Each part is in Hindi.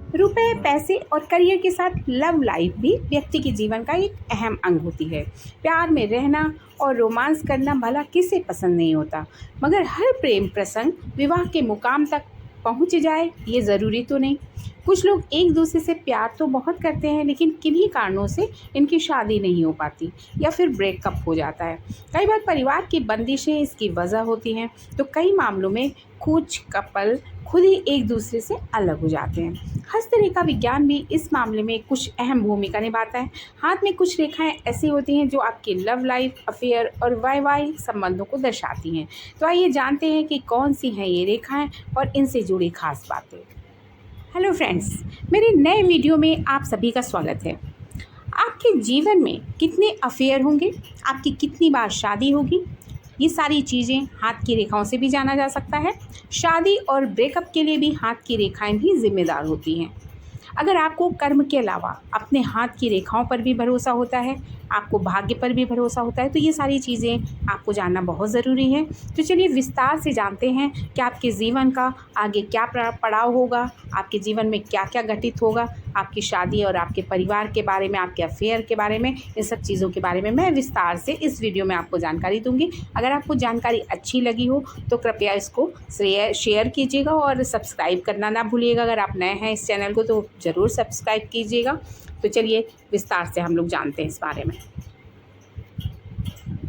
रुपए, पैसे और करियर के साथ लव लाइफ भी व्यक्ति के जीवन का एक अहम अंग होती है। प्यार में रहना और रोमांस करना भला किसे पसंद नहीं होता, मगर हर प्रेम प्रसंग विवाह के मुकाम तक पहुंच जाए ये ज़रूरी तो नहीं। कुछ लोग एक दूसरे से प्यार तो बहुत करते हैं, लेकिन किन्हीं कारणों से इनकी शादी नहीं हो पाती या फिर ब्रेकअप हो जाता है। कई बार परिवार की बंदिशें इसकी वजह होती हैं, तो कई मामलों में कुछ कपल खुद ही एक दूसरे से अलग हो जाते हैं। हस्तरेखा विज्ञान भी इस मामले में कुछ अहम भूमिका निभाता है। हाथ में कुछ रेखाएं ऐसी होती हैं जो आपकी लव लाइफ, अफेयर और वैवाहिक संबंधों को दर्शाती हैं। तो आइए जानते हैं कि कौन सी हैं ये रेखाएं और इनसे जुड़ी खास बातें। हेलो फ्रेंड्स, मेरे नए वीडियो में आप सभी का स्वागत है। आपके जीवन में कितने अफेयर होंगे, आपकी कितनी बार शादी होगी, ये सारी चीज़ें हाथ की रेखाओं से भी जाना जा सकता है। शादी और ब्रेकअप के लिए भी हाथ की रेखाएं भी जिम्मेदार होती हैं। अगर आपको कर्म के अलावा अपने हाथ की रेखाओं पर भी भरोसा होता है, आपको भाग्य पर भी भरोसा होता है, तो ये सारी चीज़ें आपको जानना बहुत ज़रूरी है। तो चलिए विस्तार से जानते हैं कि आपके जीवन का आगे क्या पड़ाव होगा, आपके जीवन में क्या क्या घटित होगा, आपकी शादी और आपके परिवार के बारे में, आपके अफेयर के बारे में, इन सब चीज़ों के बारे में मैं विस्तार से इस वीडियो में आपको जानकारी दूंगी। अगर आपको जानकारी अच्छी लगी हो तो कृपया इसको शेयर कीजिएगा और सब्सक्राइब करना ना भूलिएगा। अगर आप नए हैं इस चैनल को तो ज़रूर सब्सक्राइब कीजिएगा। तो चलिए विस्तार से हम लोग जानते हैं इस बारे में।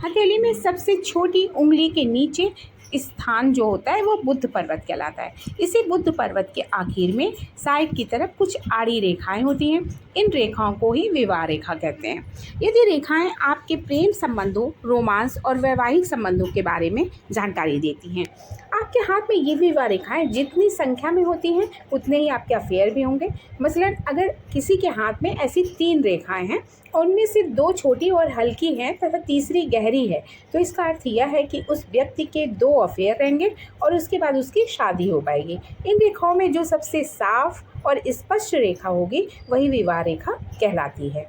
हथेली में सबसे छोटी उंगली के नीचे स्थान जो होता है वो बुद्ध पर्वत कहलाता है। इसी बुद्ध पर्वत के आखिर में साइड की तरफ कुछ आड़ी रेखाएं होती हैं। इन रेखाओं को ही विवाह रेखा कहते हैं। यदि रेखाएं आपके प्रेम संबंधों, रोमांस और वैवाहिक संबंधों के बारे में जानकारी देती हैं। आपके हाथ में ये विवाह रेखाएं जितनी संख्या में होती हैं उतने ही आपके अफेयर भी होंगे। मसलन अगर किसी के हाथ में ऐसी 3 रेखाएं हैं और उनमें से 2 छोटी और हल्की हैं तथा तीसरी गहरी है, तो इसका अर्थ यह है कि उस व्यक्ति के 2 अफेयर रहेंगे और उसके बाद उसकी शादी हो पाएगी। इन रेखाओं में जो सबसे साफ और स्पष्ट रेखा होगी वही विवाह रेखा कहलाती है।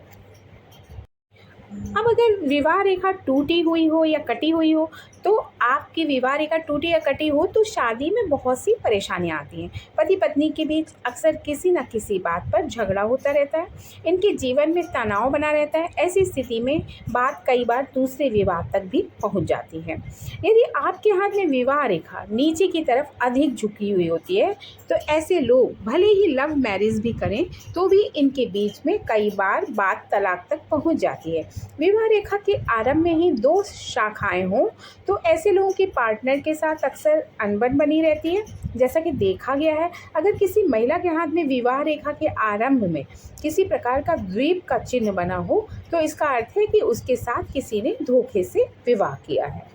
अब अगर विवाह रेखा टूटी हुई हो या कटी हुई हो, तो आपकी विवाह रेखा टूटी या कटी हो तो शादी में बहुत सी परेशानियां आती हैं। पति पत्नी के बीच अक्सर किसी न किसी बात पर झगड़ा होता रहता है। इनके जीवन में तनाव बना रहता है। ऐसी स्थिति में बात कई बार दूसरे विवाह तक भी पहुंच जाती है। यदि आपके हाथ में विवाह रेखा नीचे की तरफ अधिक झुकी हुई होती है, तो ऐसे लोग भले ही लव मैरिज भी करें तो भी इनके बीच में कई बार बात तलाक तक पहुंच जाती है। विवाह रेखा के आरंभ में ही 2 शाखाएं हों तो ऐसे लोगों की पार्टनर के साथ अक्सर अनबन बनी रहती है। जैसा कि देखा गया है, अगर किसी महिला के हाथ में विवाह रेखा के आरंभ में किसी प्रकार का द्वीप का चिन्ह बना हो तो इसका अर्थ है कि उसके साथ किसी ने धोखे से विवाह किया है।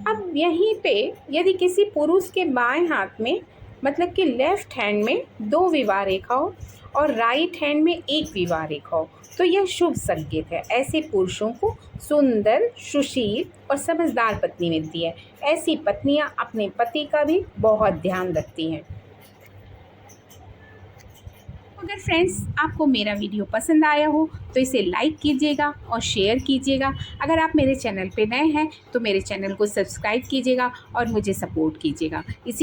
अब यहीं पे यदि किसी पुरुष के बाएं हाथ में, मतलब कि लेफ्ट हैंड में 2 विवाह रेखा हो और राइट हैंड में 1 विवाह रेखा हो, तो यह शुभ संकेत है। ऐसे पुरुषों को सुंदर, सुशील और समझदार पत्नी मिलती है। ऐसी पत्नियां अपने पति का भी बहुत ध्यान रखती हैं। अगर फ्रेंड्स आपको मेरा वीडियो पसंद आया हो तो इसे लाइक कीजिएगा और शेयर कीजिएगा। अगर आप मेरे चैनल पे नए हैं तो मेरे चैनल को सब्सक्राइब कीजिएगा और मुझे सपोर्ट कीजिएगा। इसी